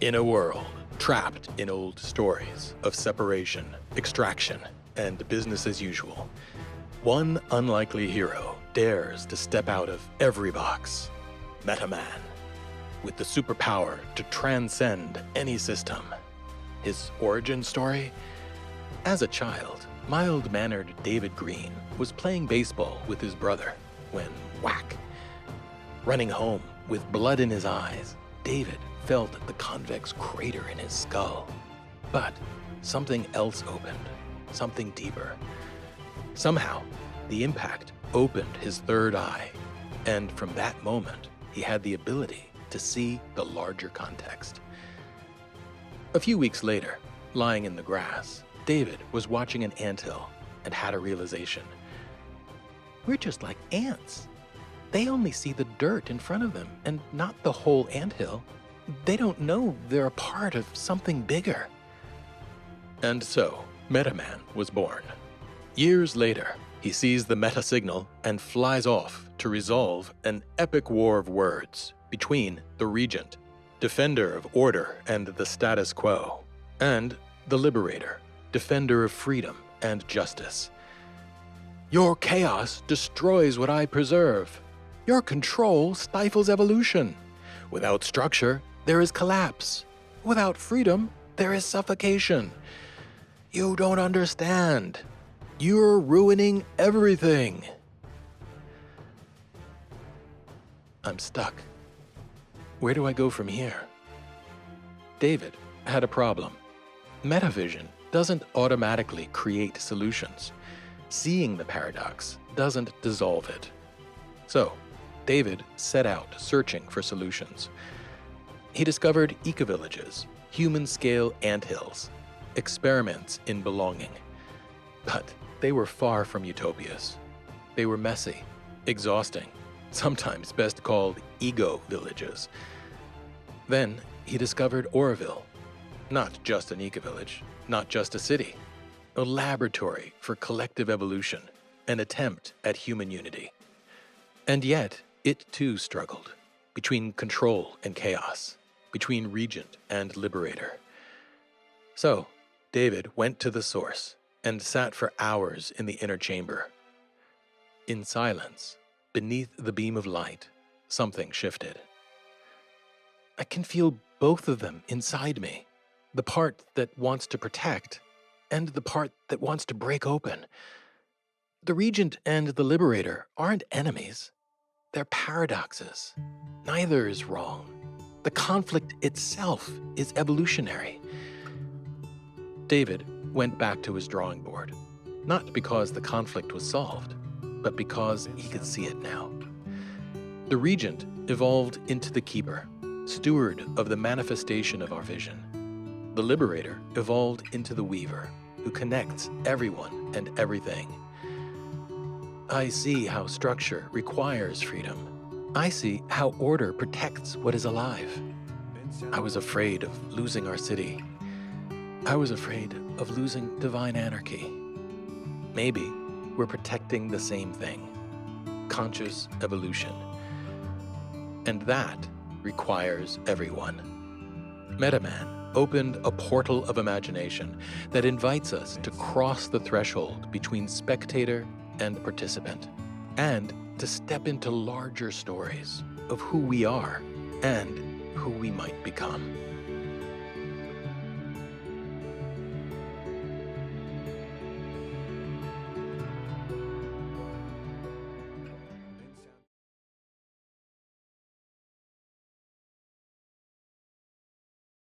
In a world trapped in old stories of separation, extraction, and business as usual, one unlikely hero dares to step out of every box. MetaMan, with the superpower to transcend any system. His origin story? As a child, mild-mannered David Green was playing baseball with his brother when whack. Running home with blood in his eyes, David felt the convex crater in his skull. But something else opened, something deeper. Somehow, the impact opened his third eye, and from that moment, he had the ability to see the larger context. A few weeks later, lying in the grass, David was watching an anthill and had a realization. We're just like ants. They only see the dirt in front of them and not the whole anthill. They don't know they're a part of something bigger. And so, MetaMan was born. Years later, he sees the meta signal and flies off to resolve an epic war of words between the Regent, defender of order and the status quo, and the Liberator, defender of freedom and justice. Your chaos destroys what I preserve. Your control stifles evolution. Without structure, there is collapse. Without freedom, there is suffocation. You don't understand. You're ruining everything. I'm stuck. Where do I go from here? David had a problem. Metavision doesn't automatically create solutions. Seeing the paradox doesn't dissolve it. So, David set out searching for solutions. He discovered ecovillages, human-scale anthills, experiments in belonging. But they were far from utopias. They were messy, exhausting, sometimes best called ego villages. Then he discovered Auroville, not just an ecovillage, not just a city, a laboratory for collective evolution, an attempt at human unity. And yet, it too struggled, between control and chaos, between Regent and Liberator. So, David went to the source and sat for hours in the inner chamber. In silence, beneath the beam of light, something shifted. I can feel both of them inside me, the part that wants to protect and the part that wants to break open. The Regent and the Liberator aren't enemies. They're paradoxes. Neither is wrong. The conflict itself is evolutionary. David went back to his drawing board, not because the conflict was solved, but because he could see it now. The Regent evolved into the Keeper, steward of the manifestation of our vision. The Liberator evolved into the Weaver, who connects everyone and everything. I see how structure requires freedom. I see how order protects what is alive. I was afraid of losing our city. I was afraid of losing divine anarchy. Maybe we're protecting the same thing, conscious evolution. And that requires everyone. MetaMan opened a portal of imagination that invites us to cross the threshold between spectator and participant, and to step into larger stories of who we are and who we might become.